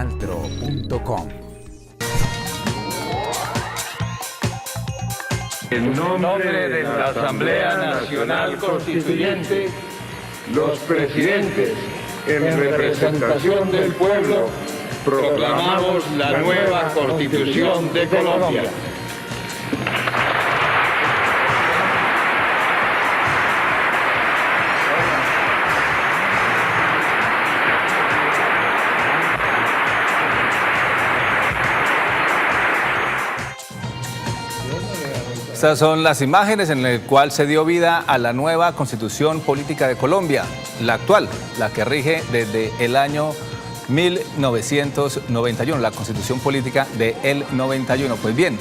canaltro.com. En nombre de la Asamblea Nacional Constituyente, los presidentes, en representación del pueblo, proclamamos la nueva Constitución de Colombia. Estas son las imágenes en las cuales se dio vida a la nueva Constitución Política de Colombia, la actual, la que rige desde el año 1991, la Constitución Política del 91. Pues bien,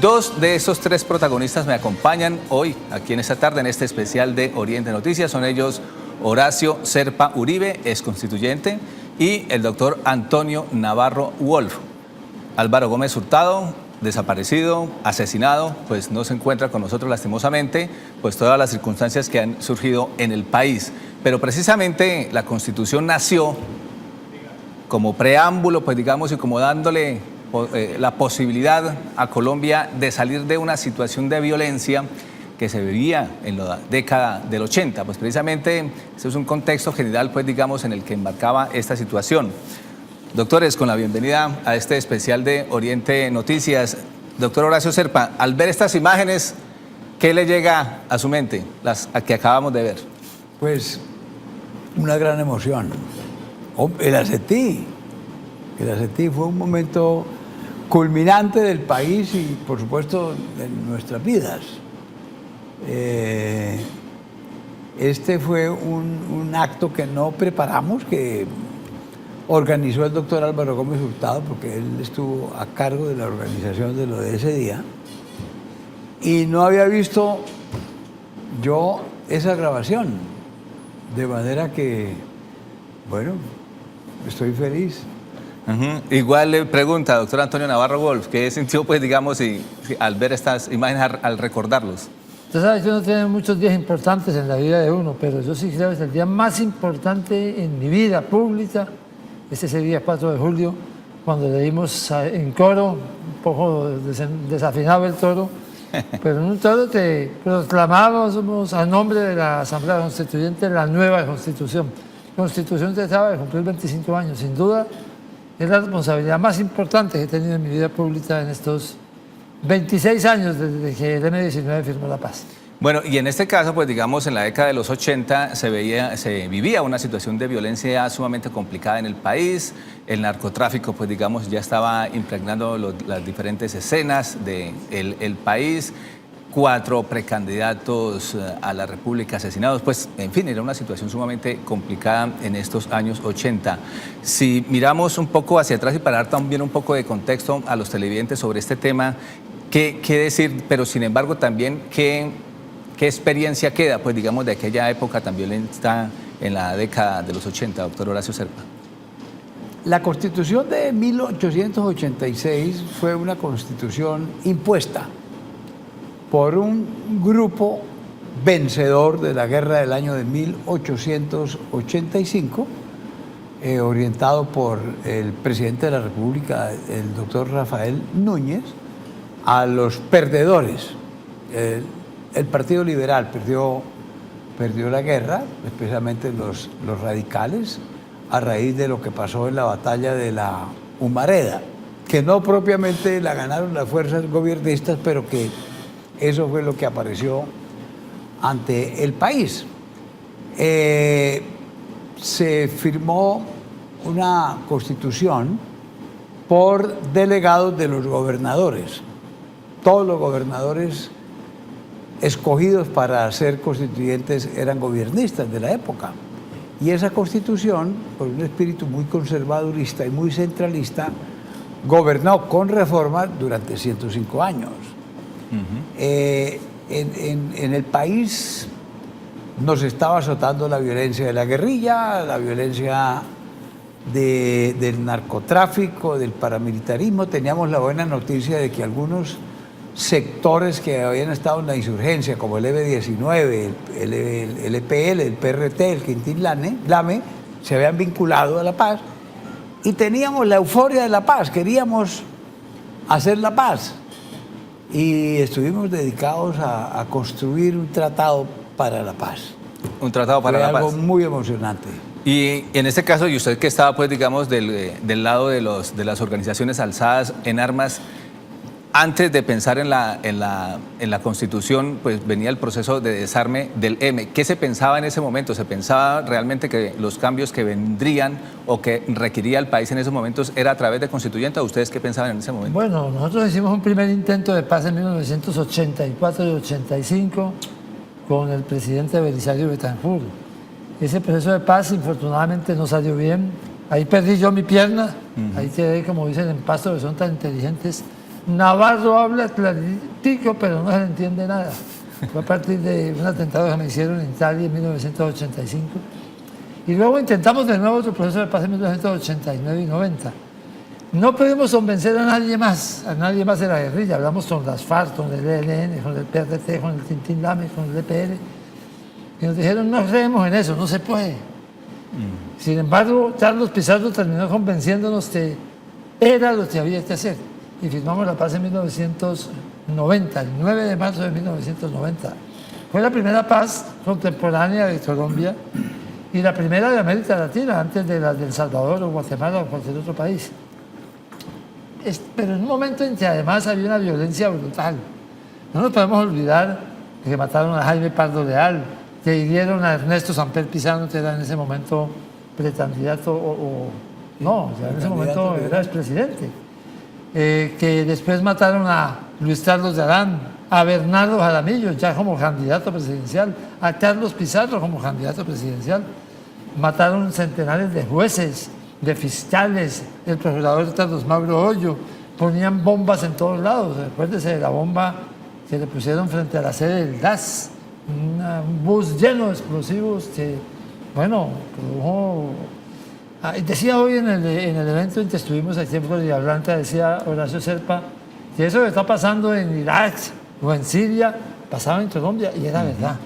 dos de esos tres protagonistas me acompañan hoy, aquí en esta tarde, en este especial de Oriente Noticias. Son ellos Horacio Serpa Uribe, ex constituyente, y el doctor Antonio Navarro Wolf. Álvaro Gómez Hurtado, desaparecido, asesinado, pues no se encuentra con nosotros lastimosamente, pues todas las circunstancias que han surgido en el país. Pero precisamente la Constitución nació como preámbulo, pues digamos, y como dándole la posibilidad a Colombia de salir de una situación de violencia que se vivía en la década del 80. Pues precisamente ese es un contexto general, pues digamos, en el que embarcaba esta situación. Doctores, con la bienvenida a este especial de Oriente Noticias. Doctor Horacio Serpa, al ver estas imágenes, ¿qué le llega a su mente, las que acabamos de ver? Pues una gran emoción. El ACETI fue un momento culminante del país y, por supuesto, de nuestras vidas. Este fue un acto que no preparamos, que organizó el doctor Álvaro Gómez Hurtado, porque él estuvo a cargo de la organización de lo de ese día, y no había visto yo esa grabación, de manera que, bueno, estoy feliz. Igual le pregunta, doctor Antonio Navarro Wolf, ¿qué sintió, pues digamos, al ver estas imágenes, al recordarlos? Usted sabe que uno tiene muchos días importantes en la vida de uno, pero yo sí creo que es el día más importante en mi vida pública. Es ese día 4 de julio, cuando leímos en coro, un poco desafinado el toro, pero en un toro que proclamábamos a nombre de la Asamblea Constituyente la nueva Constitución. La Constitución se acaba de cumplir 25 años, sin duda, es la responsabilidad más importante que he tenido en mi vida pública en estos 26 años desde que el M-19 firmó la paz. Bueno, y en este caso, pues digamos, en la década de los 80 se vivía una situación de violencia sumamente complicada en el país. El narcotráfico, pues digamos, ya estaba impregnando las diferentes escenas del país. 4 precandidatos a la República asesinados. Pues, en fin, era una situación sumamente complicada en estos años 80. Si miramos un poco hacia atrás y para dar también un poco de contexto a los televidentes sobre este tema, ¿qué decir? Pero, sin embargo, también, ¿qué experiencia queda, pues digamos, de aquella época tan violenta en la década de los 80, doctor Horacio Serpa? La Constitución de 1886 fue una constitución impuesta por un grupo vencedor de la guerra del año de 1885, orientado por el presidente de la República, el doctor Rafael Núñez, a los perdedores. El Partido Liberal perdió la guerra, especialmente los radicales, a raíz de lo que pasó en la batalla de la Humareda, que no propiamente la ganaron las fuerzas gobiernistas, pero que eso fue lo que apareció ante el país. Se firmó una constitución por delegados de los gobernadores. Todos los gobernadores escogidos para ser constituyentes eran gobiernistas de la época. Y esa constitución, con un espíritu muy conservadorista y muy centralista, gobernó con reforma durante 105 años. En el país nos estaba azotando la violencia de la guerrilla, la violencia del narcotráfico, del paramilitarismo. Teníamos la buena noticia de que algunos sectores que habían estado en la insurgencia, como el EB-19, el EPL, el PRT, el Quintín Lame, se habían vinculado a la paz y teníamos la euforia de la paz, queríamos hacer la paz. Y estuvimos dedicados a construir un tratado para la paz. Un tratado para Fue la paz. algo muy emocionante. Y en este caso, y usted que estaba, pues, digamos, del lado de las organizaciones alzadas en armas, antes de pensar en la Constitución, pues venía el proceso de desarme del M. ¿Qué se pensaba en ese momento? ¿Se pensaba realmente que los cambios que vendrían o que requería el país en esos momentos era a través de constituyente? ¿O ustedes qué pensaban en ese momento? Bueno, nosotros hicimos un primer intento de paz en 1984 y 85 con el presidente Belisario Betancourt. Ese proceso de paz infortunadamente no salió bien. Ahí perdí yo mi pierna, ahí quedé, como dicen en Pasto, que son tan inteligentes. Navarro habla claritico, pero no se le entiende nada. Fue a partir de un atentado que me hicieron en Italia en 1985. Y luego intentamos de nuevo otro proceso de paz en 1989 y 90. No pudimos convencer a nadie más de la guerrilla. Hablamos con las FARC, con el ELN, con el PRT, con el Tintín Lame, con el EPL. Y nos dijeron, no creemos en eso, no se puede. Sin embargo, Carlos Pizarro terminó convenciéndonos que era lo que había que hacer. Y firmamos la paz en 1990, el 9 de marzo de 1990. Fue la primera paz contemporánea de Colombia y la primera de América Latina, antes de la de El Salvador o Guatemala o cualquier otro país. Pero en un momento en que además había una violencia brutal. No nos podemos olvidar que mataron a Jaime Pardo Leal, que hirieron a Ernesto Samper Pizano, que era en ese momento precandidato no, ya en ese momento era expresidente. Que después mataron a Luis Carlos de Arán, a Bernardo Jaramillo, ya como candidato presidencial, a Carlos Pizarro como candidato presidencial. Mataron centenares de jueces, de fiscales, el procurador Carlos Mauro Hoyo, ponían bombas en todos lados. Recuérdese de la bomba que le pusieron frente a la sede del DAS, un bus lleno de explosivos que, bueno, produjo... Decía hoy en el evento en que estuvimos aquí en Florida Blanca, decía Horacio Serpa, que eso que está pasando en Irak o en Siria, pasaba en Colombia, y era verdad.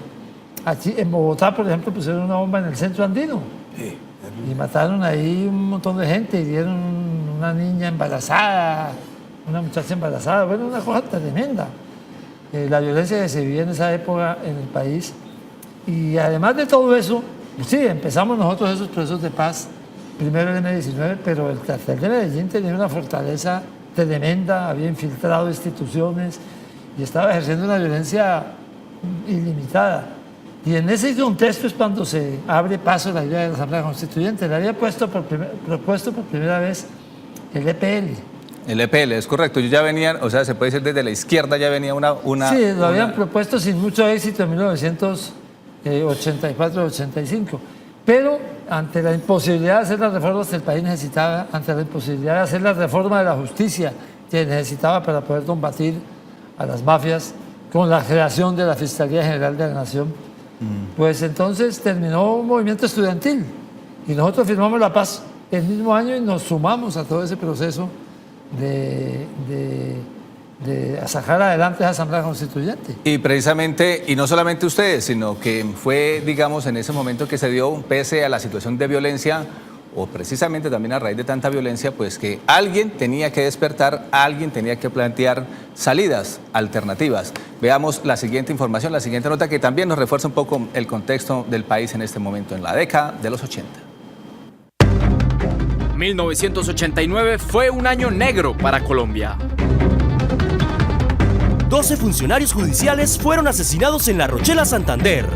Aquí en Bogotá, por ejemplo, pusieron una bomba en el centro andino. Sí. Y mataron ahí un montón de gente, y dieron una niña embarazada, una muchacha embarazada, bueno, una cosa tremenda. La violencia que se vivía en esa época en el país. Y además de todo eso, sí, empezamos nosotros esos procesos de paz, primero el M-19, pero el cartel de Medellín tenía una fortaleza tremenda, había infiltrado instituciones y estaba ejerciendo una violencia ilimitada. Y en ese contexto es cuando se abre paso la idea de la Asamblea Constituyente. Le había propuesto por primera vez el EPL. El EPL, es correcto. Yo ya venía, o sea, se puede decir desde la izquierda ya venía una sí, lo habían propuesto sin mucho éxito en 1984-85. Pero ante la imposibilidad de hacer las reformas que el país necesitaba, ante la imposibilidad de hacer la reforma de la justicia que necesitaba para poder combatir a las mafias, con la creación de la Fiscalía General de la Nación, pues entonces terminó un movimiento estudiantil y nosotros firmamos la paz el mismo año y nos sumamos a todo ese proceso de sacar adelante esa Asamblea Constituyente. Y precisamente, y no solamente ustedes, sino que fue, digamos, en ese momento que se dio, pese a la situación de violencia, o precisamente también a raíz de tanta violencia, pues que alguien tenía que despertar, alguien tenía que plantear salidas alternativas. Veamos la siguiente información, la siguiente nota, que también nos refuerza un poco el contexto del país en este momento, en la década de los 80. 1989 fue un año negro para Colombia. 12 funcionarios judiciales fueron asesinados en La Rochela, Santander.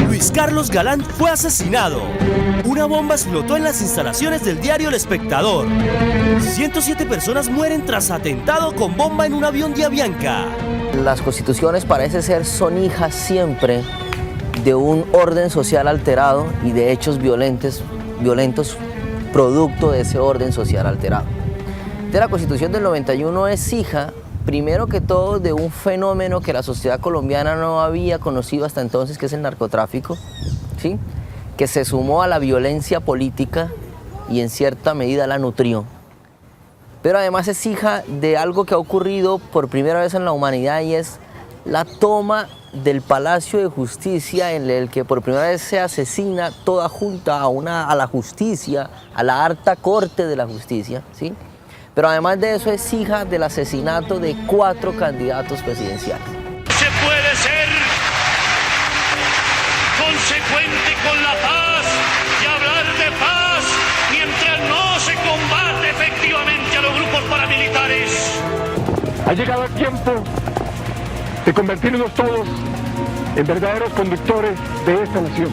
Luis Carlos Galán fue asesinado. Una bomba explotó en las instalaciones del diario El Espectador. 107 personas mueren tras atentado con bomba en un avión de Avianca. Las constituciones parece ser son hijas siempre de un orden social alterado y de hechos violentos producto de ese orden social alterado. De la Constitución del 91 es hija, primero que todo, de un fenómeno que la sociedad colombiana no había conocido hasta entonces, que es el narcotráfico, ¿sí? Que se sumó a la violencia política y en cierta medida la nutrió. Pero además es hija de algo que ha ocurrido por primera vez en la humanidad, y es la toma del Palacio de Justicia, en el que por primera vez se asesina toda junta a la justicia, a la alta corte de la justicia, ¿sí? Pero además de eso es hija del asesinato de 4 candidatos presidenciales. Se puede ser consecuente con la paz y hablar de paz mientras no se combate efectivamente a los grupos paramilitares. Ha llegado el tiempo de convertirnos todos en verdaderos conductores de esta nación.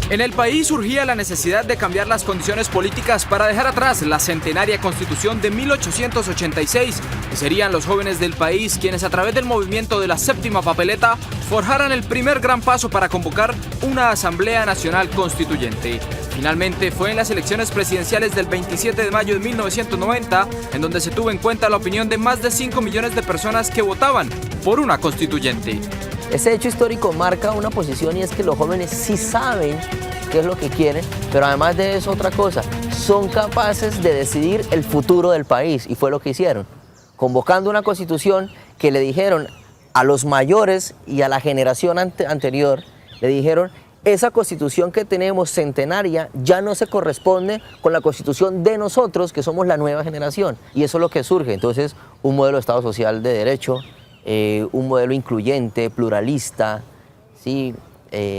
En el país surgía la necesidad de cambiar las condiciones políticas para dejar atrás la centenaria Constitución de 1886 y serían los jóvenes del país quienes a través del movimiento de la séptima papeleta forjaran el primer gran paso para convocar una Asamblea Nacional Constituyente. Finalmente fue en las elecciones presidenciales del 27 de mayo de 1990 en donde se tuvo en cuenta la opinión de más de 5 millones de personas que votaban por una constituyente. Ese hecho histórico marca una posición y es que los jóvenes sí saben qué es lo que quieren, pero además de eso otra cosa, son capaces de decidir el futuro del país y fue lo que hicieron, convocando una constitución que le dijeron a los mayores y a la generación anterior, le dijeron esa constitución que tenemos centenaria ya no se corresponde con la constitución de nosotros que somos la nueva generación y eso es lo que surge, entonces un modelo de Estado social de derecho, un modelo incluyente, pluralista, ¿sí?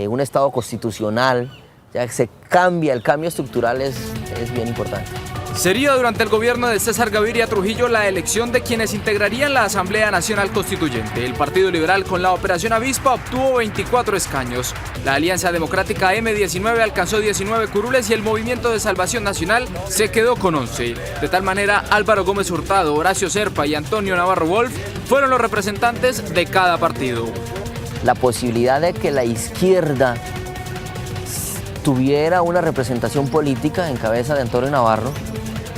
Un Estado constitucional, ya se cambia, el cambio estructural es bien importante. Sería durante el gobierno de César Gaviria Trujillo la elección de quienes integrarían la Asamblea Nacional Constituyente. El Partido Liberal con la Operación Avispa obtuvo 24 escaños. La Alianza Democrática M19 alcanzó 19 curules y el Movimiento de Salvación Nacional se quedó con 11. De tal manera, Álvaro Gómez Hurtado, Horacio Serpa y Antonio Navarro Wolf fueron los representantes de cada partido. La posibilidad de que la izquierda tuviera una representación política en cabeza de Antonio Navarro,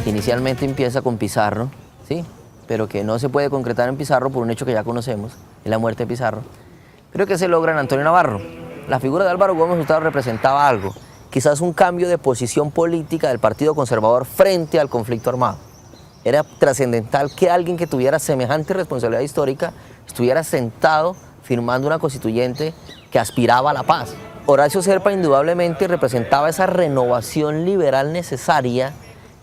que inicialmente empieza con Pizarro, ¿sí? Pero que no se puede concretar en Pizarro por un hecho que ya conocemos, en la muerte de Pizarro, pero que se logra en Antonio Navarro. La figura de Álvaro Gómez Hurtado representaba algo, quizás un cambio de posición política del Partido Conservador frente al conflicto armado. Era trascendental que alguien que tuviera semejante responsabilidad histórica estuviera sentado firmando una constituyente que aspiraba a la paz. Horacio Serpa indudablemente representaba esa renovación liberal necesaria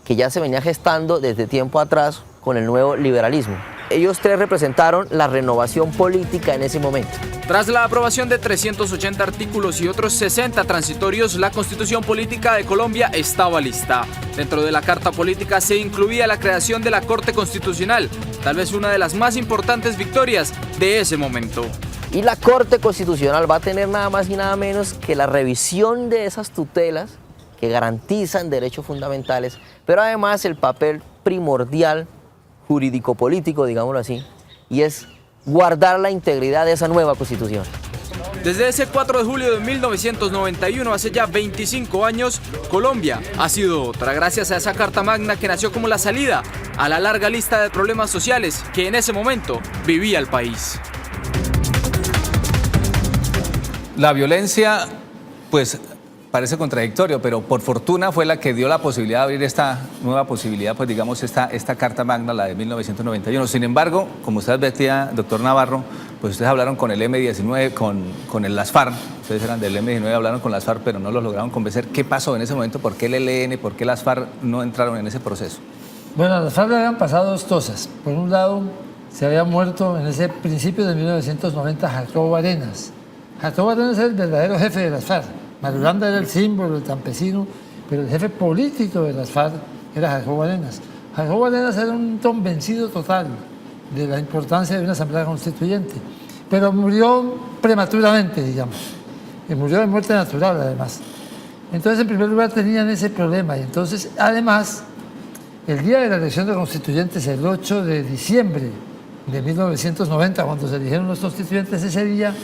que ya se venía gestando desde tiempo atrás con el nuevo liberalismo. Ellos tres representaron la renovación política en ese momento. Tras la aprobación de 380 artículos y otros 60 transitorios, la Constitución Política de Colombia estaba lista. Dentro de la Carta Política se incluía la creación de la Corte Constitucional, tal vez una de las más importantes victorias de ese momento. Y la Corte Constitucional va a tener nada más y nada menos que la revisión de esas tutelas que garantizan derechos fundamentales, pero además el papel primordial jurídico-político, digámoslo así, y es guardar la integridad de esa nueva Constitución. Desde ese 4 de julio de 1991, hace ya 25 años, Colombia ha sido otra, gracias a esa Carta Magna que nació como la salida a la larga lista de problemas sociales que en ese momento vivía el país. La violencia, pues parece contradictorio, pero por fortuna fue la que dio la posibilidad de abrir esta nueva posibilidad, pues digamos esta Carta Magna, la de 1991. Sin embargo, como usted advertía, doctor Navarro, pues ustedes hablaron con el M19, con las FARC, ustedes eran del M19, hablaron con las FARC, pero no los lograron convencer. ¿Qué pasó en ese momento? ¿Por qué el ELN, por qué las FARC no entraron en ese proceso? Bueno, a las FARC le habían pasado dos cosas. Por un lado, se había muerto en ese principio de 1990 Jacobo Arenas. Jacobo Arenas era el verdadero jefe de las FARC. Marulanda era el símbolo, el campesino, pero el jefe político de las FARC era Jacobo Arenas. Jacobo Arenas era un convencido total de la importancia de una asamblea constituyente, pero murió prematuramente, digamos, y murió de muerte natural además. Entonces, en primer lugar, tenían ese problema, y entonces, además, el día de la elección de constituyentes, el 8 de diciembre de 1990, cuando se eligieron los constituyentes, ese día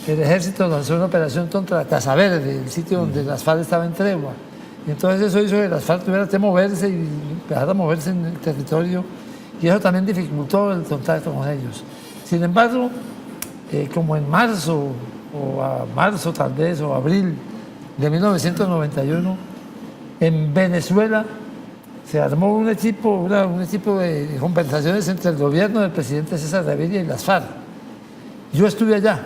el ejército lanzó una operación contra Casa Verde, el sitio donde las FARC estaban en tregua. Y entonces eso hizo que las FARC tuvieran que moverse y empezar a moverse en el territorio, y eso también dificultó el contacto con ellos. Sin embargo, como en marzo, o a marzo tal vez, o abril de 1991, en Venezuela se armó un equipo de conversaciones entre el gobierno del presidente César Gaviria y las FARC. Yo estuve allá,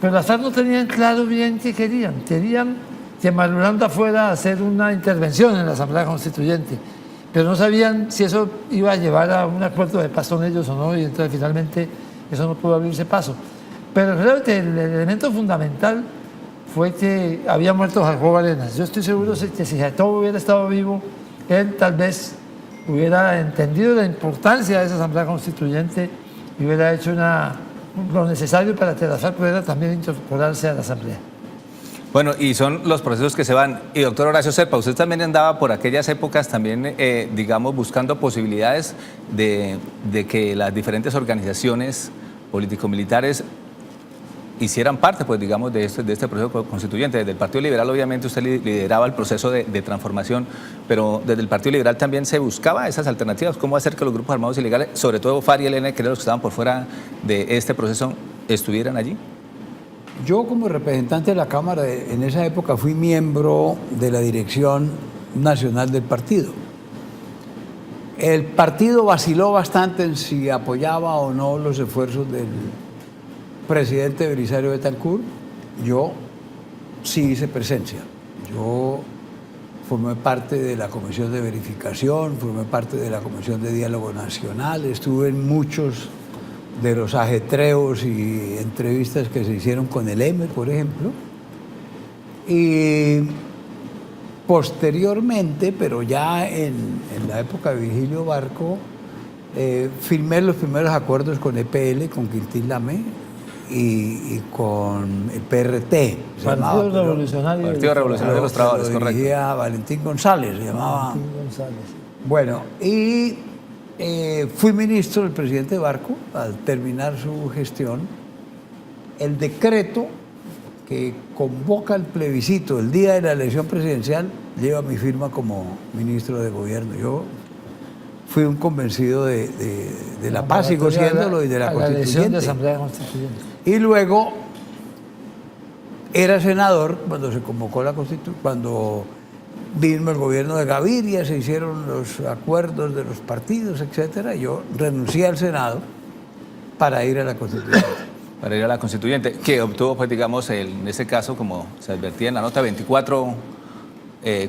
pero las FARC no tenían claro bien qué querían. Querían que Marulanda fuera a hacer una intervención en la Asamblea Constituyente, pero no sabían si eso iba a llevar a un acuerdo de paz con ellos o no, y entonces finalmente eso no pudo abrirse paso. Pero creo que el elemento fundamental fue que había muerto Jacobo Arenas. Yo estoy seguro que si Jacobo hubiera estado vivo, él tal vez hubiera entendido la importancia de esa Asamblea Constituyente y hubiera hecho lo necesario para que la FARC pudiera también incorporarse a la Asamblea. Bueno, y son los procesos que se van. Y doctor Horacio Serpa, usted también andaba por aquellas épocas también, digamos, buscando posibilidades de que las diferentes organizaciones político-militares hicieran parte, pues, digamos, de este proceso constituyente. Desde el Partido Liberal, obviamente, usted lideraba el proceso de transformación, pero desde el Partido Liberal también se buscaba esas alternativas. ¿Cómo hacer que los grupos armados ilegales, sobre todo FARC y ELN, que eran los que estaban por fuera de este proceso, estuvieran allí? Yo, como representante de la Cámara, en esa época fui miembro de la dirección nacional del partido. El partido vaciló bastante en si apoyaba o no los esfuerzos del presidente Belisario Betancur. Yo sí hice presencia. Yo formé parte de la Comisión de Verificación, formé parte de la Comisión de Diálogo Nacional, estuve en muchos de los ajetreos y entrevistas que se hicieron con el M, por ejemplo. Y posteriormente, pero ya en la época de Virgilio Barco, firmé los primeros acuerdos con EPL, con Quintín Lamé y con el PRT. Partido Revolucionario de los Trabajadores, correcto. Dirigía Valentín González, se llamaba. Valentín González. Bueno, y fui ministro del presidente Barco al terminar su gestión. El decreto que convoca el plebiscito el día de la elección presidencial lleva mi firma como ministro de gobierno. Yo fui un convencido de la paz, sigo siéndolo, y de la constituyente. De Asamblea Constituyente. Y luego era senador cuando se convocó la constitución, cuando vino el gobierno de Gaviria, se hicieron los acuerdos de los partidos, etcétera. Yo renuncié al Senado para ir a la constituyente. Para ir a la constituyente, que obtuvo, pues, digamos, en ese caso, como se advertía en la nota, 24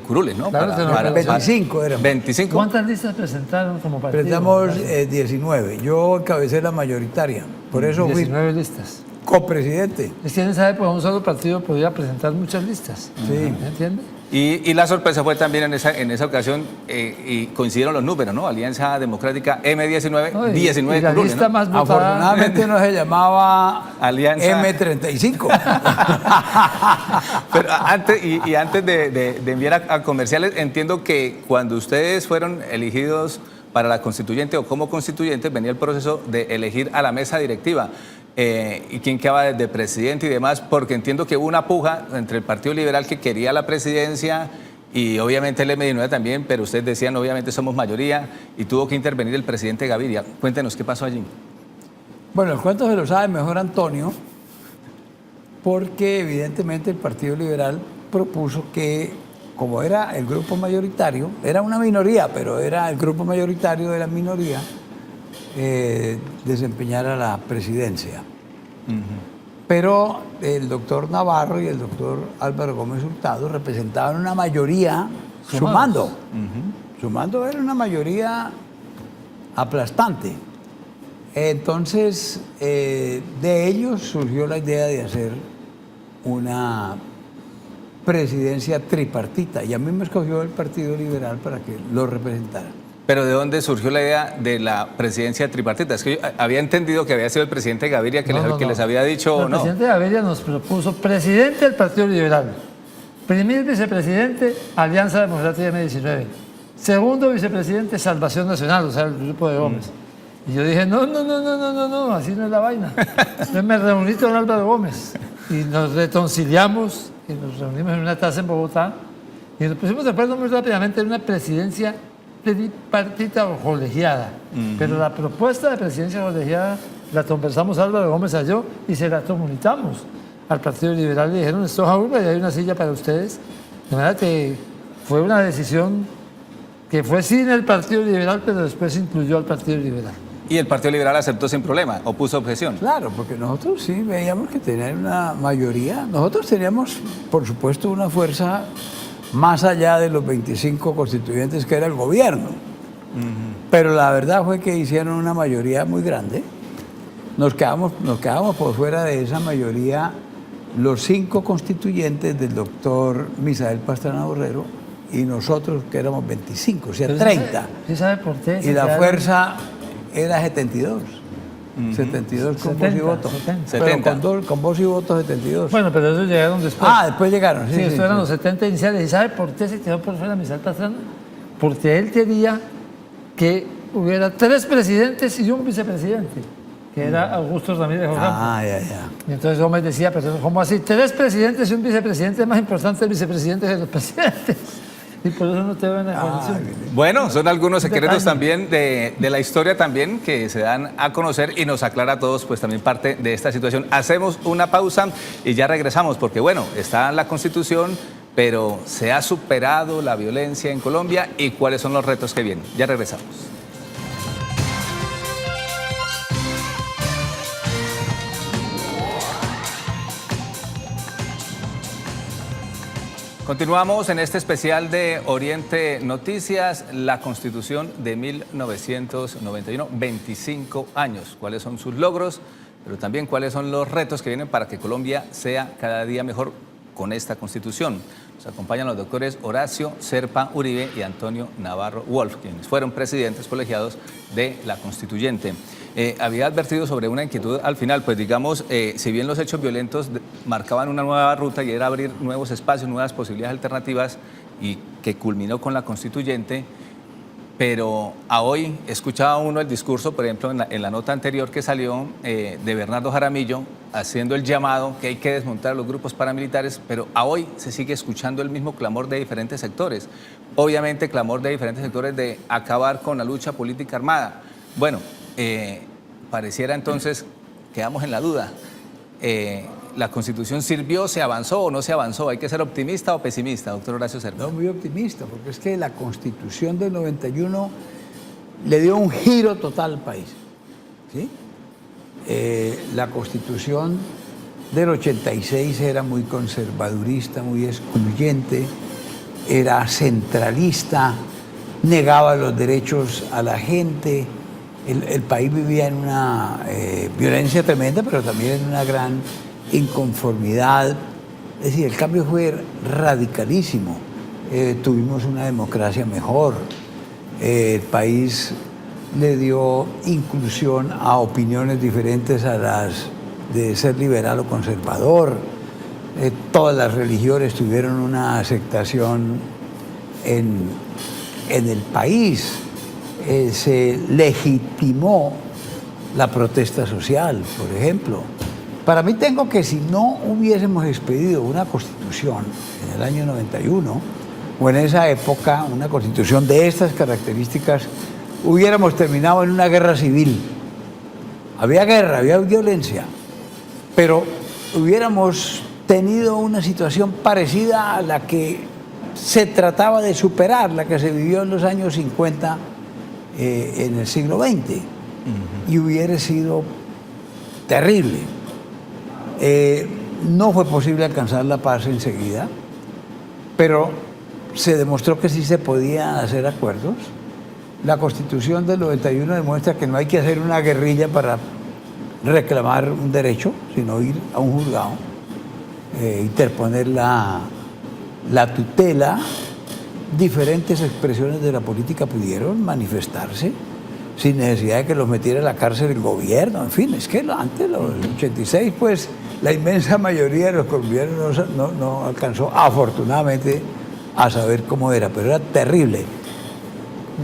curules, ¿no? Claro, 25 eran. 25. ¿Cuántas listas presentaron como partido? Presentamos 19. Yo encabecé la mayoritaria. Por eso 19 fui listas. copresidente. Es que en esa época un solo partido podía presentar muchas listas. Sí. ¿Me entiende? Y la sorpresa fue también en esa ocasión, y coincidieron los números, ¿no? Alianza Democrática M19, No, y 19 y la curules, lista ¿no? más votada. Afortunadamente no se llamaba Alianza M35. Pero antes de enviar a comerciales, entiendo que cuando ustedes fueron elegidos para la constituyente o como constituyentes, venía el proceso de elegir a la mesa directiva. Y quién quedaba de presidente y demás, porque entiendo que hubo una puja entre el Partido Liberal, que quería la presidencia, y obviamente el M19 también, pero ustedes decían, obviamente somos mayoría, y tuvo que intervenir el presidente Gaviria. Cuéntenos qué pasó allí. Bueno, el cuento se lo sabe mejor Antonio, porque evidentemente el Partido Liberal propuso que, como era el grupo mayoritario, era una minoría, pero era el grupo mayoritario de la minoría, desempeñara la presidencia. Pero el doctor Navarro y el doctor Álvaro Gómez Hurtado representaban una mayoría sumando. Sumando era una mayoría aplastante. Entonces, de ellos surgió la idea de hacer una presidencia tripartita, y a mí me escogió el Partido Liberal para que lo representara. Pero ¿de dónde surgió la idea de la presidencia tripartita? Es que yo había entendido que había sido el presidente Gaviria que les había dicho El presidente Gaviria nos propuso presidente del Partido Liberal, primer vicepresidente Alianza Democrática M19, segundo vicepresidente Salvación Nacional, o sea, el grupo de Gómez. Y yo dije, no, así no es la vaina. Entonces me reuní con Álvaro Gómez y nos reconciliamos y nos reunimos en una taza en Bogotá y nos pusimos de acuerdo muy rápidamente en una presidencia tripartita o colegiada. Pero la propuesta de presidencia colegiada la conversamos Álvaro Gómez y yo y se la comunicamos al Partido Liberal. Le dijeron, esto es urba y hay una silla para ustedes. De manera que fue una decisión que fue sin el Partido Liberal, pero después incluyó al Partido Liberal. Y el Partido Liberal aceptó sin problema, o puso objeción. Claro, porque nosotros sí veíamos que tenían una mayoría. Nosotros teníamos, por supuesto, una fuerza más allá de los 25 constituyentes que era el gobierno. Pero la verdad fue que hicieron una mayoría muy grande. Nos quedamos por fuera de esa mayoría los 5 constituyentes del doctor Misael Pastrana Borrero y nosotros que éramos 25, o sea, 30. ¿Sí sabe por qué? Y la fuerza era 72. 72 con 70, voz y voto. 70. Pero con voz y voto 72. Bueno, pero ellos llegaron después. Ah, después llegaron. Sí, estos eran los 70 iniciales. ¿Y sabe por qué se quedó por fuera Misael Pastrana? Porque él quería que hubiera 3 presidentes y un vicepresidente, que era Augusto Ramírez Ocampo. Ah, ya. Y entonces Gómez decía, pero ¿cómo así? 3 presidentes y un vicepresidente, es más importante el vicepresidente que los presidentes. Y por eso no te ven en la coalición. Bueno, son algunos secretos Detalle. también de la historia también que se dan a conocer y nos aclara a todos pues también parte de esta situación. Hacemos una pausa y ya regresamos porque bueno, está la Constitución, pero ¿se ha superado la violencia en Colombia y cuáles son los retos que vienen? Ya regresamos. Continuamos en este especial de Oriente Noticias, la Constitución de 1991, 25 años. ¿Cuáles son sus logros? Pero también cuáles son los retos que vienen para que Colombia sea cada día mejor con esta Constitución. Nos acompañan los doctores Horacio Serpa Uribe y Antonio Navarro Wolf, quienes fueron presidentes colegiados de la Constituyente. Había advertido sobre una inquietud al final, pues digamos, si bien los hechos violentos marcaban una nueva ruta y era abrir nuevos espacios, nuevas posibilidades alternativas y que culminó con la Constituyente, pero a hoy escuchaba uno el discurso, por ejemplo, en la nota anterior que salió de Bernardo Jaramillo, haciendo el llamado que hay que desmontar los grupos paramilitares, pero a hoy se sigue escuchando el mismo clamor de diferentes sectores. Obviamente, clamor de diferentes sectores de acabar con la lucha política armada. Bueno, pareciera entonces, quedamos en la duda. ¿La Constitución sirvió, se avanzó o no se avanzó? ¿Hay que ser optimista o pesimista, doctor Horacio Serpa? No, muy optimista, porque es que la Constitución del 91 le dio un giro total al país. ¿Sí? La Constitución del 86 era muy conservadurista, muy excluyente, era centralista, negaba los derechos a la gente. El país vivía en una violencia tremenda, pero también en una gran inconformidad. Es decir, el cambio fue radicalísimo. Tuvimos una democracia mejor. El país le dio inclusión a opiniones diferentes a las de ser liberal o conservador. Todas las religiones tuvieron una aceptación en el país. Se legitimó la protesta social, por ejemplo. Para mí tengo que si no hubiésemos expedido una constitución en el año 91, o en esa época, una constitución de estas características, hubiéramos terminado en una guerra civil. Había guerra, había violencia, pero hubiéramos tenido una situación parecida a la que se trataba de superar, la que se vivió en los años 50 en el siglo XX, y hubiera sido terrible. No fue posible alcanzar la paz enseguida, pero se demostró que sí se podía hacer acuerdos. La Constitución del 91 demuestra que no hay que hacer una guerrilla para reclamar un derecho, sino ir a un juzgado, interponer la tutela. Diferentes expresiones de la política pudieron manifestarse sin necesidad de que los metiera a la cárcel el gobierno. En fin, es que antes, los 86, pues la inmensa mayoría de los colombianos no alcanzó, afortunadamente, a saber cómo era, pero era terrible.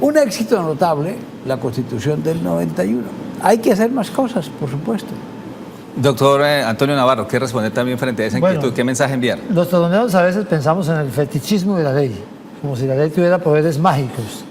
Un éxito notable, la Constitución del 91. Hay que hacer más cosas, por supuesto. Doctor Antonio Navarro, ¿qué responder también frente a esa inquietud? Bueno, ¿Qué mensaje enviar? Los colombianos a veces pensamos en el fetichismo de la ley, como si la ley tuviera poderes mágicos.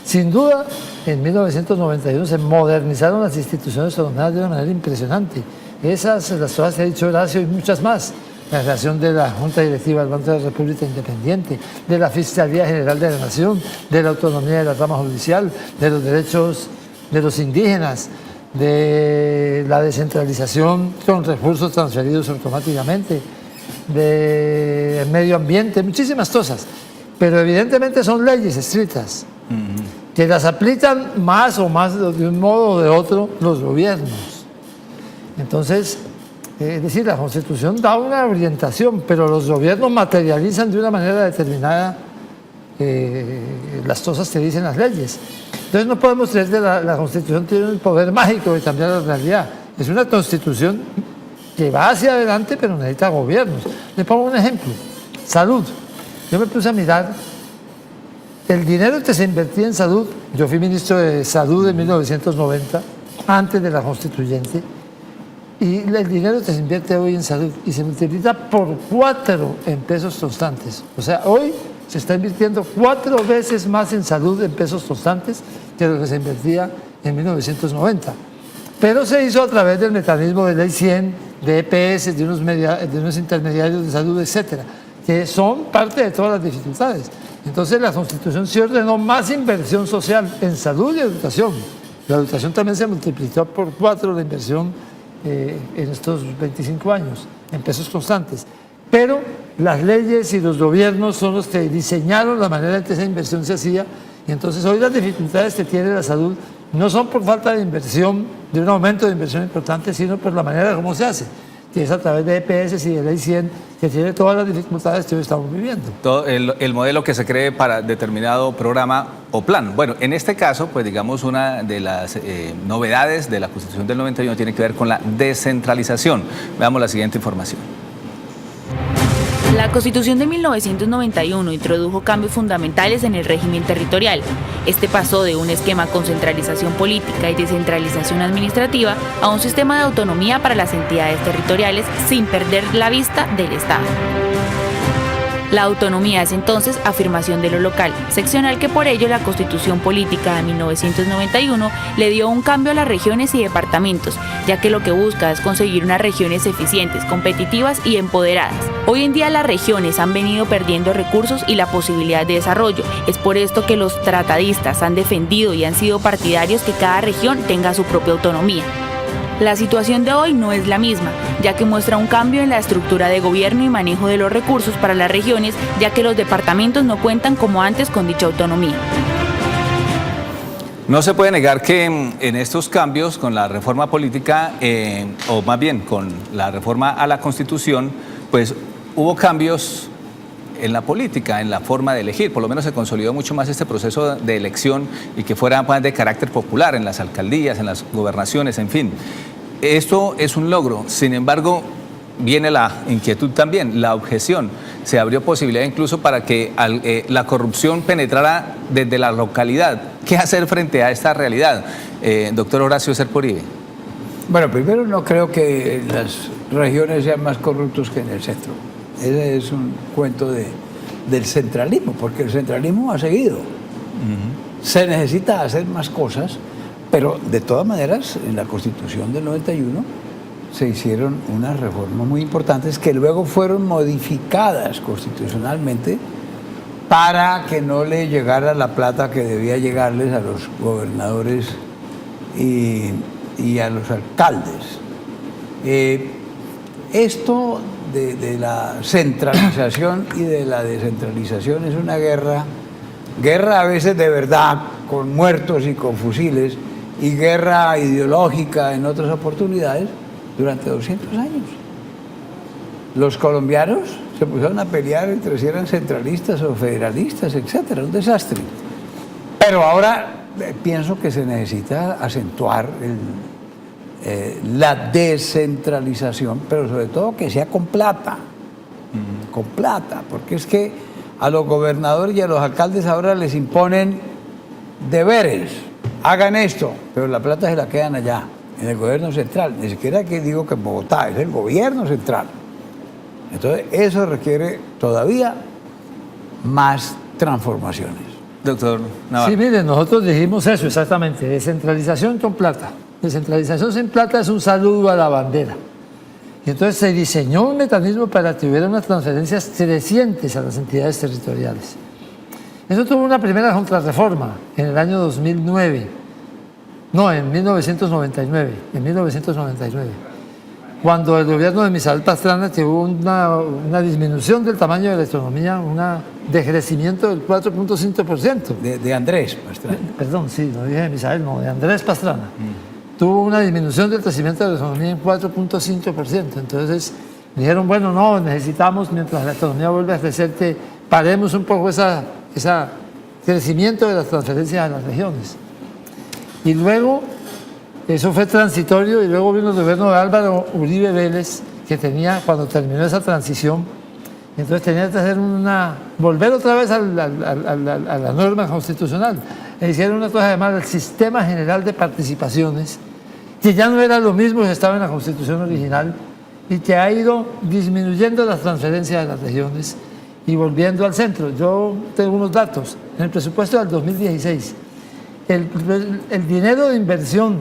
Sin duda, en 1991 se modernizaron las instituciones colombianas de una manera impresionante. Esas, las cosas que ha dicho Horacio y muchas más. La creación de la Junta Directiva del Banco de la República Independiente, de la Fiscalía General de la Nación, de la autonomía de la rama judicial, de los derechos de los indígenas, de la descentralización con recursos transferidos automáticamente, del medio ambiente, muchísimas cosas. Pero evidentemente son leyes estrictas, que las aplican más o más de un modo o de otro los gobiernos. Entonces, es decir, la Constitución da una orientación, pero los gobiernos materializan de una manera determinada las cosas que dicen las leyes. Entonces no podemos creer que la Constitución tiene el poder mágico de cambiar la realidad. Es una Constitución que va hacia adelante, pero necesita gobiernos. Le pongo un ejemplo. Salud. Yo me puse a mirar el dinero que se invertía en salud. Yo fui ministro de Salud en 1990, antes de la Constituyente, y el dinero que se invierte hoy en salud y se multiplica por 4 en pesos constantes. O sea, hoy se está invirtiendo 4 veces más en salud en pesos constantes que lo que se invertía en 1990. Pero se hizo a través del mecanismo de Ley 100, de EPS, de unos intermediarios de salud, etcétera, que son parte de todas las dificultades. Entonces la Constitución sí ordenó más inversión social en salud y educación. La educación también se multiplicó por 4 la inversión en estos 25 años, en pesos constantes. Pero las leyes y los gobiernos son los que diseñaron la manera en que esa inversión se hacía, y entonces hoy las dificultades que tiene la salud no son por falta de inversión, de un aumento de inversión importante, sino por la manera como se hace, que es a través de EPS y de Ley 100, que tiene todas las dificultades que hoy estamos viviendo. Todo el modelo que se cree para determinado programa o plan. Bueno, en este caso, pues digamos, una de las novedades de la Constitución del 91 tiene que ver con la descentralización. Veamos la siguiente información. La Constitución de 1991 introdujo cambios fundamentales en el régimen territorial. Este pasó de un esquema con centralización política y descentralización administrativa a un sistema de autonomía para las entidades territoriales sin perder la vista del Estado. La autonomía es entonces afirmación de lo local, seccional que por ello la Constitución Política de 1991 le dio un cambio a las regiones y departamentos, ya que lo que busca es conseguir unas regiones eficientes, competitivas y empoderadas. Hoy en día las regiones han venido perdiendo recursos y la posibilidad de desarrollo. Es por esto que los tratadistas han defendido y han sido partidarios que cada región tenga su propia autonomía. La situación de hoy no es la misma, ya que muestra un cambio en la estructura de gobierno y manejo de los recursos para las regiones, ya que los departamentos no cuentan como antes con dicha autonomía. No se puede negar que en estos cambios con la reforma política, o más bien con la reforma a la Constitución, pues hubo cambios en la política, en la forma de elegir. Por lo menos se consolidó mucho más este proceso de elección y que fuera más de carácter popular en las alcaldías, en las gobernaciones, en fin. Esto es un logro. Sin embargo, viene la inquietud también, la objeción. Se abrió posibilidad incluso para que la corrupción penetrara desde la localidad. ¿Qué hacer frente a esta realidad? Doctor Horacio Serpa Uribe. Bueno, primero no creo que las regiones sean más corruptos que en el centro. Ese es un cuento del centralismo, porque el centralismo ha seguido. Se necesita hacer más cosas, pero de todas maneras, en la Constitución del 91 se hicieron unas reformas muy importantes que luego fueron modificadas constitucionalmente para que no le llegara la plata que debía llegarles a los gobernadores y a los alcaldes. Esto de la centralización y de la descentralización es una guerra a veces de verdad, con muertos y con fusiles, y guerra ideológica en otras oportunidades durante 200 años. Los colombianos se pusieron a pelear entre si eran centralistas o federalistas, etcétera, un desastre. Pero ahora pienso que se necesita acentuar la descentralización, pero sobre todo que sea con plata, porque es que a los gobernadores y a los alcaldes ahora les imponen deberes, hagan esto, pero la plata se la quedan allá, en el gobierno central, ni siquiera que digo que en Bogotá, es el gobierno central. Entonces eso requiere todavía más transformaciones. Doctor Navarro. Sí, miren, nosotros dijimos eso exactamente, descentralización con plata. Descentralización sin plata es un saludo a la bandera. Y entonces se diseñó un mecanismo para que hubiera unas transferencias crecientes a las entidades territoriales. Eso tuvo una primera contrarreforma en el año 2009, No, en 1999. Cuando el gobierno de Misael Pastrana tuvo una disminución del tamaño de la economía, un decrecimiento del 4.5%. De Andrés Pastrana. Perdón, sí, no dije de Misael, no, de Andrés Pastrana. Tuvo una disminución del crecimiento de la economía en 4.5%. Entonces dijeron, bueno, no, necesitamos, mientras la economía vuelve a crecer, que paremos un poco ese crecimiento de las transferencias a las regiones. Y luego, eso fue transitorio, y luego vino el gobierno de Álvaro Uribe Vélez, que tenía, cuando terminó esa transición, entonces tenía que hacer volver otra vez a la norma constitucional. E hicieron una cosa llamada el Sistema General de Participaciones, que ya no era lo mismo que estaba en la Constitución original, y que ha ido disminuyendo las transferencias a las regiones y volviendo al centro. Yo tengo unos datos. En el presupuesto del 2016, el dinero de inversión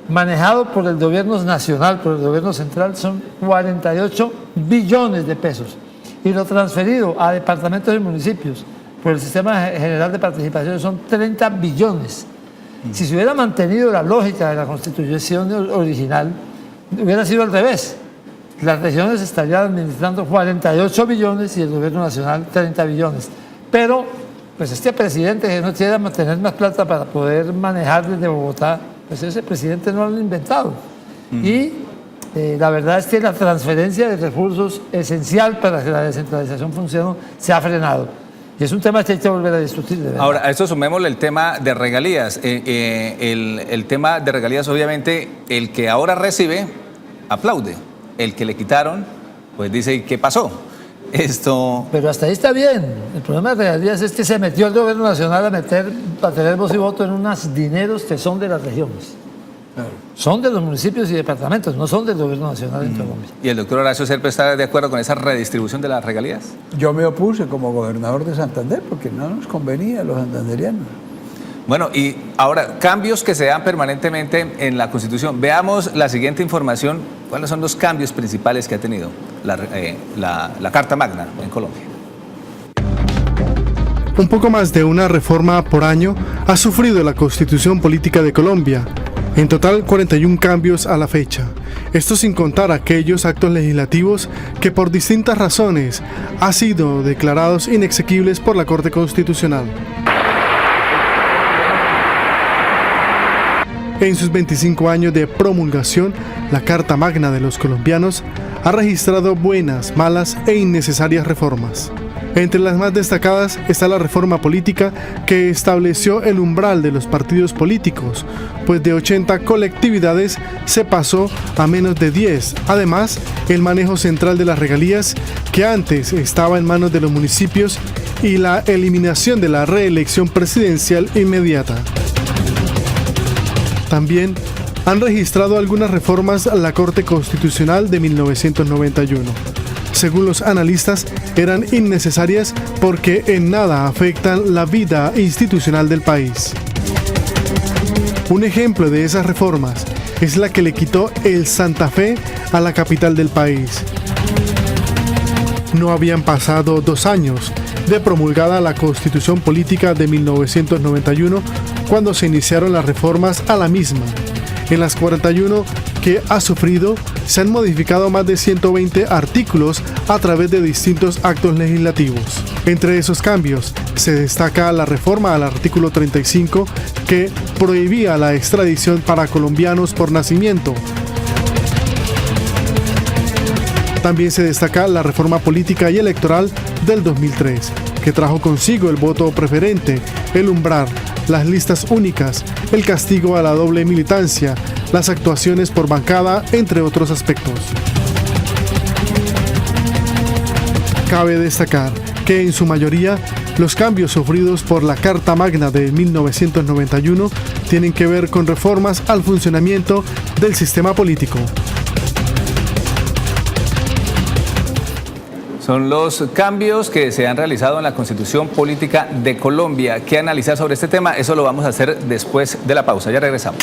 manejado por el gobierno nacional, por el gobierno central, son 48 billones de pesos. Y lo transferido a departamentos y municipios por el Sistema General de Participaciones son 30 billones. Si se hubiera mantenido la lógica de la Constitución original, hubiera sido al revés. Las regiones estarían administrando 48 billones y el gobierno nacional 30 billones. Pero, pues este presidente que no quiere tener más plata para poder manejar desde Bogotá, pues ese presidente no lo ha inventado. Y la verdad es que la transferencia de recursos esencial para que la descentralización funcione se ha frenado. Y es un tema que hay que volver a discutir. De verdad. Ahora, a esto sumémosle el tema de regalías. El tema de regalías, obviamente, el que ahora recibe, aplaude. El que le quitaron, pues dice, ¿qué pasó? Pero hasta ahí está bien. El problema de regalías es que se metió el gobierno nacional a tener voz y voto en unos dineros que son de las regiones. Claro. Son de los municipios y departamentos, no son del gobierno nacional en Colombia. ¿Y el doctor Horacio Serpa está de acuerdo con esa redistribución de las regalías? Yo me opuse como gobernador de Santander porque no nos convenía a los santanderianos. Bueno, y ahora, cambios que se dan permanentemente en la Constitución. Veamos la siguiente información. ¿Cuáles son los cambios principales que ha tenido la Carta Magna en Colombia? Un poco más de una reforma por año ha sufrido la Constitución Política de Colombia. En total, 41 cambios a la fecha. Esto sin contar aquellos actos legislativos que por distintas razones han sido declarados inexequibles por la Corte Constitucional. En sus 25 años de promulgación, la Carta Magna de los colombianos ha registrado buenas, malas e innecesarias reformas. Entre las más destacadas está la reforma política que estableció el umbral de los partidos políticos, pues de 80 colectividades se pasó a menos de 10. Además, el manejo central de las regalías, que antes estaba en manos de los municipios, y la eliminación de la reelección presidencial inmediata. También han registrado algunas reformas a la Corte Constitucional de 1991. Según los analistas, eran innecesarias porque en nada afectan la vida institucional del país. Un ejemplo de esas reformas es la que le quitó el Santa Fe a la capital del país. No habían pasado 2 años de promulgada la Constitución Política de 1991 cuando se iniciaron las reformas a la misma. En las 41 que ha sufrido, se han modificado más de 120 artículos a través de distintos actos legislativos. Entre esos cambios, se destaca la reforma al artículo 35 que prohibía la extradición para colombianos por nacimiento. También se destaca la reforma política y electoral del 2003, que trajo consigo el voto preferente, el umbral, las listas únicas, el castigo a la doble militancia, las actuaciones por bancada, entre otros aspectos. Cabe destacar que en su mayoría los cambios sufridos por la Carta Magna de 1991 tienen que ver con reformas al funcionamiento del sistema político. Son los cambios que se han realizado en la Constitución Política de Colombia. ¿Qué analizar sobre este tema? Eso lo vamos a hacer después de la pausa. Ya regresamos.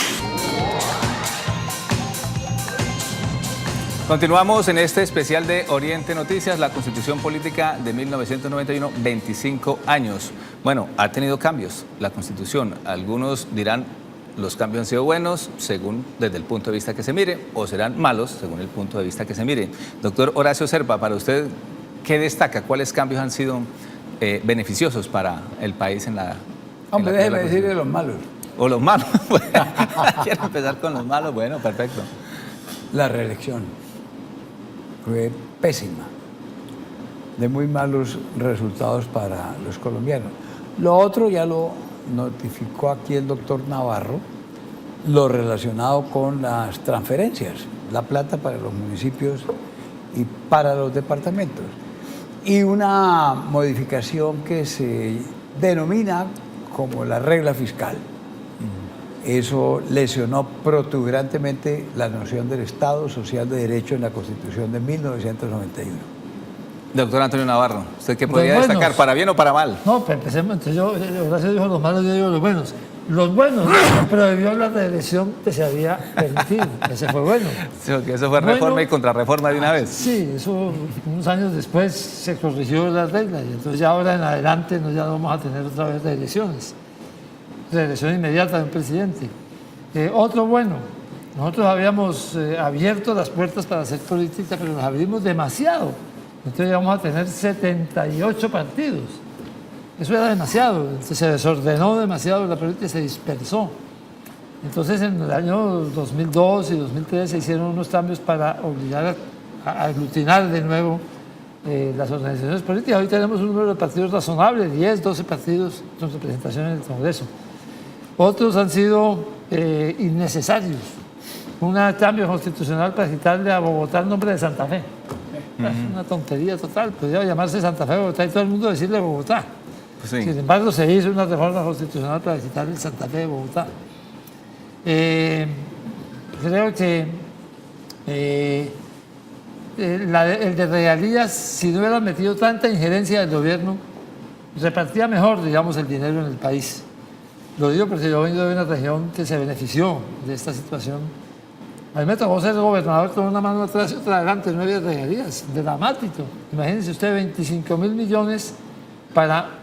Continuamos en este especial de Oriente Noticias, la Constitución Política de 1991, 25 años. Bueno, ha tenido cambios la Constitución. Algunos dirán los cambios han sido buenos según desde el punto de vista que se mire, o serán malos según el punto de vista que se mire. Doctor Horacio Serpa, para usted, ¿qué destaca? ¿Cuáles cambios han sido beneficiosos para el país en la... Hombre, déjeme decirle los malos. O los malos. Quiero empezar con los malos. Bueno, perfecto. La reelección fue pésima, de muy malos resultados para los colombianos. Lo otro ya lo notificó aquí el doctor Navarro, lo relacionado con las transferencias, la plata para los municipios y para los departamentos. Y una modificación que se denomina como la regla fiscal. Eso lesionó protuberantemente la noción del Estado Social de Derecho en la Constitución de 1991. Doctor Antonio Navarro, ¿usted qué podría destacar, para bien o para mal? No, pues empecemos. Entonces Horacio dijo los malos, yo digo los buenos. Los buenos prohibió la reelección que se había permitido. Ese fue bueno. Sí, que eso fue reforma y contrarreforma de una vez. Sí, eso unos años después se corrigió las reglas y entonces ya ahora en adelante ya no vamos a tener otra vez reelecciones. Reelección inmediata de un presidente. Otro bueno, nosotros habíamos abierto las puertas para hacer política, pero las abrimos demasiado. Entonces íbamos a tener 78 partidos. Eso era demasiado, se desordenó demasiado la política, se dispersó. Entonces en el año 2002 y 2003 se hicieron unos cambios para obligar a aglutinar de nuevo las organizaciones políticas. Hoy tenemos un número de partidos razonable, 10, 12 partidos con representación en el Congreso. Otros han sido innecesarios. Un cambio constitucional para quitarle a Bogotá el nombre de Santa Fe. Es una tontería total, podría llamarse Santa Fe Bogotá y todo el mundo decirle Bogotá. Sí. Sin embargo, se hizo una reforma constitucional para quitar el Santa Fe de Bogotá. Creo que el de regalías, si no hubiera metido tanta injerencia del gobierno, repartía mejor, digamos, el dinero en el país. Lo digo porque yo vengo de una región que se benefició de esta situación. A mí me tocó ser gobernador con una mano atrás y otra adelante, no había regalías, dramático. Imagínense usted 25.000 millones para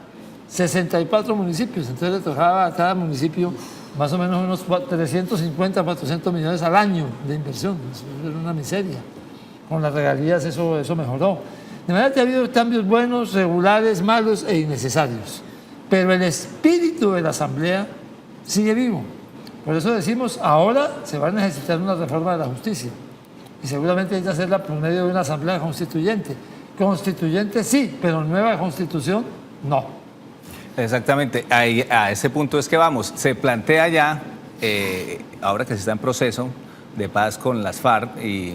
64 municipios, entonces le tocaba a cada municipio más o menos unos 350, 400 millones al año de inversión. Eso era una miseria. Con las regalías eso mejoró. De manera que ha habido cambios buenos, regulares, malos e innecesarios. Pero el espíritu de la Asamblea sigue vivo. Por eso decimos, ahora se va a necesitar una reforma de la justicia. Y seguramente hay que hacerla por medio de una Asamblea constituyente. Constituyente sí, pero nueva constitución no. Exactamente, a ese punto es que vamos. Se plantea ya, ahora que se está en proceso de paz con las FARC y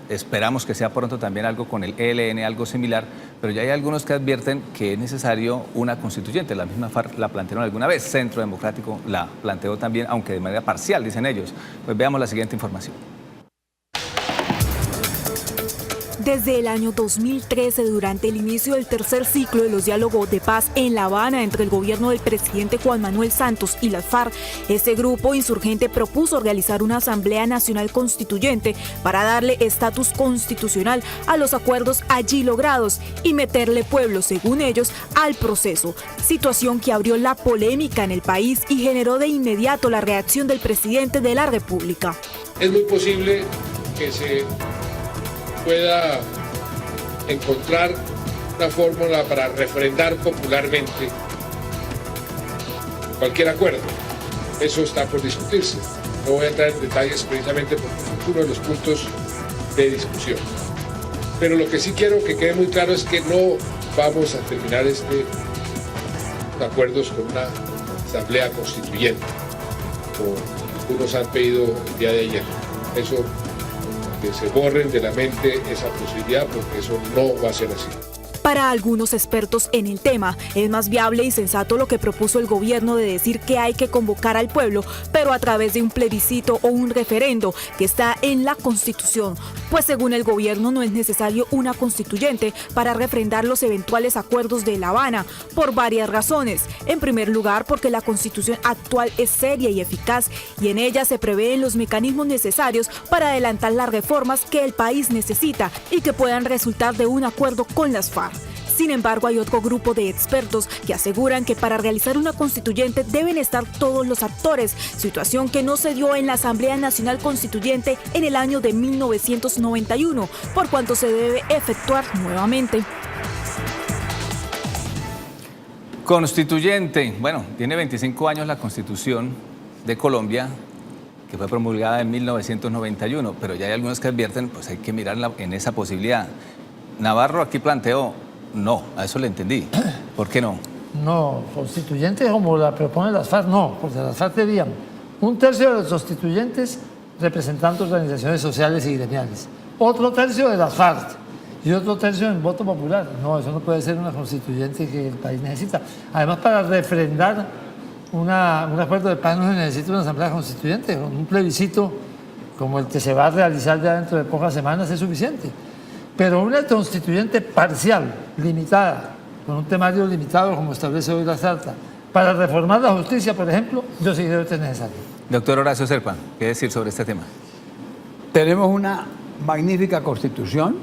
esperamos que sea pronto también algo con el ELN, algo similar, pero ya hay algunos que advierten que es necesario una constituyente. La misma FARC la plantearon alguna vez, Centro Democrático la planteó también, aunque de manera parcial, dicen ellos. Pues veamos la siguiente información. Desde el año 2013, durante el inicio del tercer ciclo de los diálogos de paz en La Habana entre el gobierno del presidente Juan Manuel Santos y las FARC, este grupo insurgente propuso realizar una Asamblea Nacional Constituyente para darle estatus constitucional a los acuerdos allí logrados y meterle pueblo, según ellos, al proceso. Situación que abrió la polémica en el país y generó de inmediato la reacción del presidente de la República. Es muy posible que se pueda encontrar una fórmula para refrendar popularmente cualquier acuerdo. Eso está por discutirse. No voy a entrar en detalles precisamente porque es uno de los puntos de discusión. Pero lo que sí quiero que quede muy claro es que no vamos a terminar estos acuerdos con una asamblea constituyente, como algunos han pedido el día de ayer. Eso, que se borren de la mente esa posibilidad, porque eso no va a ser así. Para algunos expertos en el tema, es más viable y sensato lo que propuso el gobierno de decir que hay que convocar al pueblo, pero a través de un plebiscito o un referendo que está en la Constitución, pues según el gobierno no es necesario una constituyente para refrendar los eventuales acuerdos de La Habana, por varias razones. En primer lugar, porque la Constitución actual es seria y eficaz y en ella se prevén los mecanismos necesarios para adelantar las reformas que el país necesita y que puedan resultar de un acuerdo con las FARC. Sin embargo, hay otro grupo de expertos que aseguran que para realizar una constituyente deben estar todos los actores, situación que no se dio en la Asamblea Nacional Constituyente en el año de 1991, por cuanto se debe efectuar nuevamente. Constituyente. Bueno, tiene 25 años la Constitución de Colombia, que fue promulgada en 1991, pero ya hay algunos que advierten, pues hay que mirarla en esa posibilidad. Navarro aquí planteó, no, a eso le entendí. ¿Por qué no? No, constituyente como la propone las FARC, no, porque las FARC serían un tercio de los constituyentes representando organizaciones sociales y gremiales, otro tercio de las FARC y otro tercio en voto popular. No, eso no puede ser una constituyente que el país necesita. Además, para refrendar un acuerdo de paz no se necesita una asamblea constituyente. Un plebiscito como el que se va a realizar ya dentro de pocas semanas es suficiente. Pero una constituyente parcial, limitada, con un temario limitado como establece hoy la Carta, para reformar la justicia, por ejemplo, yo sí creo que es necesario. Doctor Horacio Serpa, ¿qué decir sobre este tema? Tenemos una magnífica constitución.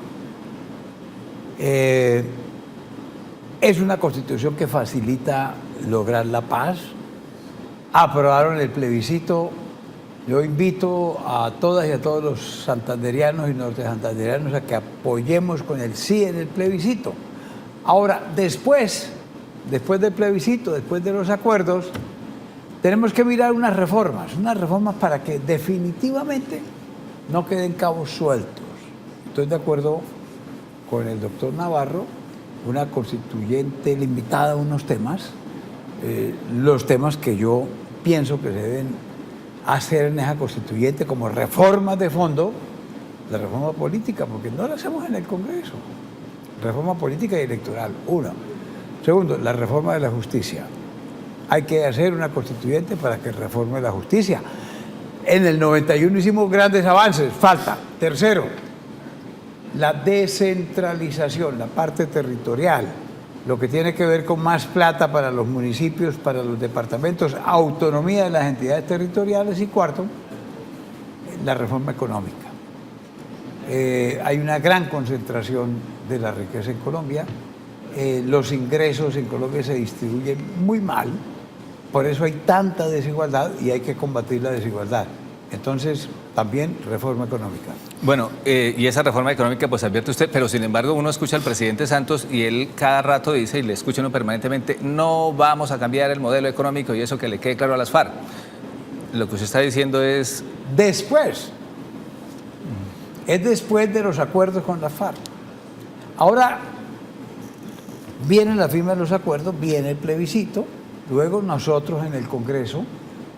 Es una constitución que facilita lograr la paz. Aprobaron el plebiscito. Yo invito a todas y a todos los santanderianos y norte santanderianos a que apoyemos con el sí en el plebiscito. Ahora, después del plebiscito, después de los acuerdos, tenemos que mirar unas reformas para que definitivamente no queden cabos sueltos. Estoy de acuerdo con el doctor Navarro, una constituyente limitada a unos temas, los temas que yo pienso que se deben hacer en esa constituyente como reformas de fondo, la reforma política, porque no la hacemos en el Congreso. Reforma política y electoral, uno. Segundo, la reforma de la justicia. Hay que hacer una constituyente para que reforme la justicia. En el 91 hicimos grandes avances, falta. Tercero, la descentralización, la parte territorial, lo que tiene que ver con más plata para los municipios, para los departamentos, autonomía de las entidades territoriales y cuarto, la reforma económica. Hay una gran concentración de la riqueza en Colombia, los ingresos en Colombia se distribuyen muy mal, por eso hay tanta desigualdad y hay que combatir la desigualdad. Entonces, también reforma económica. Bueno, y esa reforma económica, pues advierte usted, pero sin embargo uno escucha al presidente Santos y él cada rato dice, y le escucha uno permanentemente, no vamos a cambiar el modelo económico y eso que le quede claro a las FARC. Lo que usted está diciendo es... Después. Es después de los acuerdos con la FARC. Ahora viene la firma de los acuerdos, viene el plebiscito, luego nosotros en el Congreso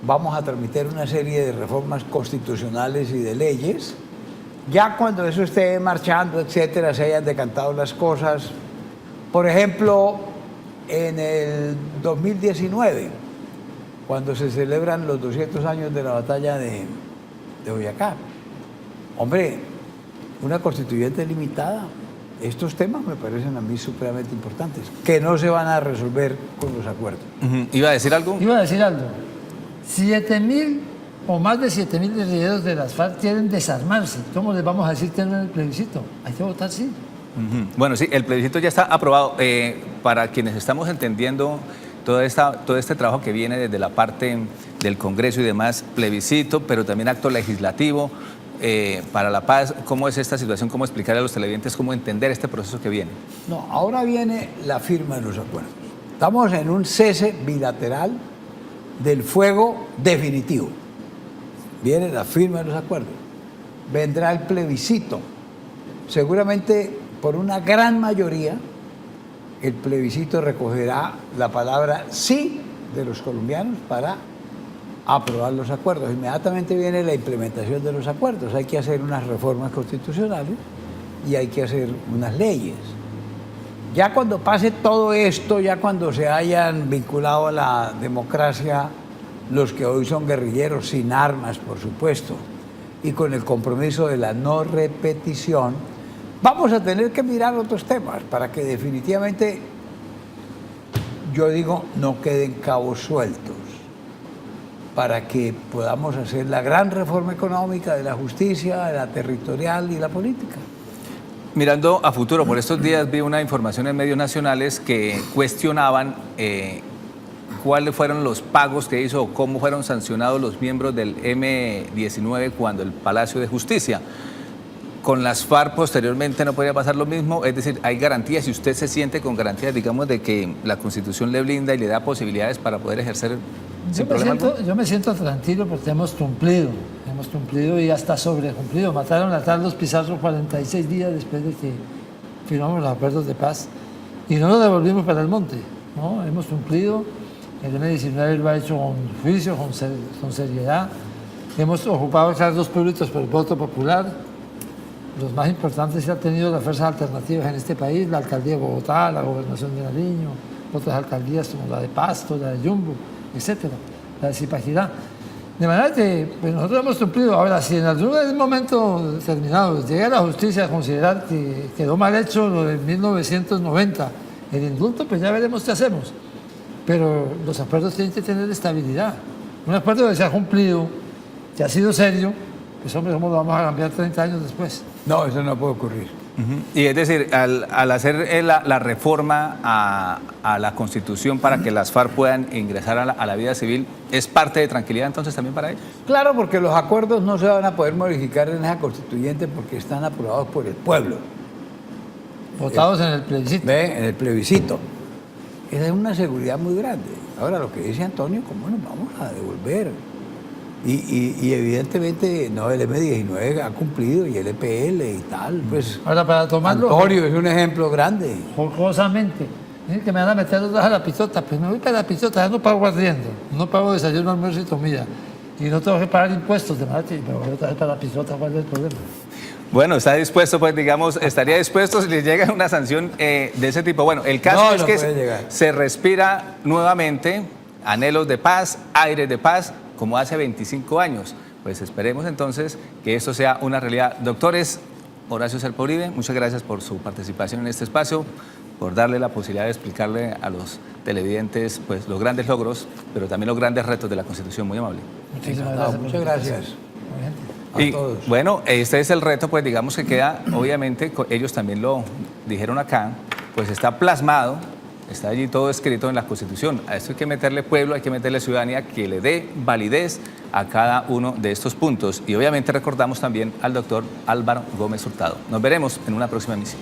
vamos a tramitar una serie de reformas constitucionales y de leyes. Ya cuando eso esté marchando, etcétera, se hayan decantado las cosas. Por ejemplo, en el 2019, cuando se celebran los 200 años de la batalla de Boyacá. Hombre, una constituyente limitada. Estos temas me parecen a mí supremamente importantes, que no se van a resolver con los acuerdos. ¿Iba a decir algo? Iba a decir algo. 7.000 o más de 7.000 guerrilleros de las FARC quieren desarmarse. ¿Cómo les vamos a decir que en el plebiscito? Hay que votar sí. Bueno, sí, el plebiscito ya está aprobado. Para quienes estamos entendiendo todo este trabajo que viene desde la parte del Congreso y demás, plebiscito, pero también acto legislativo para la paz, ¿cómo es esta situación? ¿Cómo explicarle a los televidentes cómo entender este proceso que viene? No, ahora viene la firma de los acuerdos. Estamos en un cese bilateral del fuego definitivo. Viene la firma de los acuerdos. Vendrá el plebiscito. Seguramente por una gran mayoría el plebiscito recogerá la palabra sí de los colombianos para aprobar los acuerdos. Inmediatamente viene la implementación de los acuerdos. Hay que hacer unas reformas constitucionales y hay que hacer unas leyes. Ya cuando pase todo esto, ya cuando se hayan vinculado a la democracia los que hoy son guerrilleros sin armas, por supuesto, y con el compromiso de la no repetición, vamos a tener que mirar otros temas para que definitivamente, yo digo, no queden cabos sueltos, para que podamos hacer la gran reforma económica, de la justicia, de la territorial y la política. Mirando a futuro, por estos días vi una información en medios nacionales que cuestionaban cuáles fueron los pagos que hizo o cómo fueron sancionados los miembros del M-19 cuando el Palacio de Justicia. Con las FARC posteriormente no podría pasar lo mismo, es decir, hay garantías y usted se siente con garantías, digamos, de que la Constitución le blinda y le da posibilidades para poder ejercer sin problema alguno. Yo me siento tranquilo porque hemos cumplido y hasta sobrecumplido. Mataron a Carlos Pizarro 46 días después de que firmamos los acuerdos de paz y no nos devolvimos para el monte, ¿no? Hemos cumplido, el M-19 lo ha hecho con juicio, con seriedad. Hemos ocupado cargos públicos por el voto popular. Los más importantes que han tenido las fuerzas alternativas en este país, la alcaldía de Bogotá, la gobernación de Nariño, otras alcaldías como la de Pasto, la de Yumbo, etcétera, la de Zipaquirá. De manera que pues nosotros hemos cumplido. Ahora, si en algún momento determinado llega la justicia a considerar que quedó mal hecho lo de 1990, el indulto, pues ya veremos qué hacemos. Pero los acuerdos tienen que tener estabilidad. Un acuerdo que se ha cumplido, que ha sido serio, pues hombre, ¿cómo lo vamos a cambiar 30 años después? No, eso no puede ocurrir. Y es decir, al hacer la reforma a la Constitución para que las FARC puedan ingresar a la vida civil, ¿es parte de tranquilidad entonces también para ellos? Claro, porque los acuerdos no se van a poder modificar en esa constituyente porque están aprobados por el pueblo. Votados en el plebiscito. En el plebiscito. Esa es una seguridad muy grande. Ahora, lo que dice Antonio, ¿cómo nos vamos a devolver? Y evidentemente, no, el M-19 ha cumplido y el EPL y tal, pues... Ahora, para tomarlo... Antonio es un ejemplo grande. Jocosamente. Que me van a meter otra a la pisota, pues me voy para la pisota, ya no pago arriendo, no pago desayuno, almuerzo y comida. Y no tengo que pagar impuestos, de manera que me voy otra vez para la pisota, ¿cuál es el problema? Bueno, está dispuesto, pues digamos, estaría dispuesto si le llega una sanción de ese tipo. Bueno, el caso es que se respira nuevamente anhelos de paz, aires de paz, como hace 25 años. Pues esperemos entonces que esto sea una realidad. Doctores, Horacio Serpa Uribe, muchas gracias por su participación en este espacio, por darle la posibilidad de explicarle a los televidentes pues, los grandes logros, pero también los grandes retos de la Constitución. Muy amable. Muchísimas gracias. Muchas gracias. Y bueno, este es el reto, pues digamos que queda, obviamente, ellos también lo dijeron acá, pues está plasmado, está allí todo escrito en la Constitución. A esto hay que meterle pueblo, hay que meterle ciudadanía que le dé validez a cada uno de estos puntos. Y obviamente recordamos también al doctor Álvaro Gómez Hurtado. Nos veremos en una próxima emisión.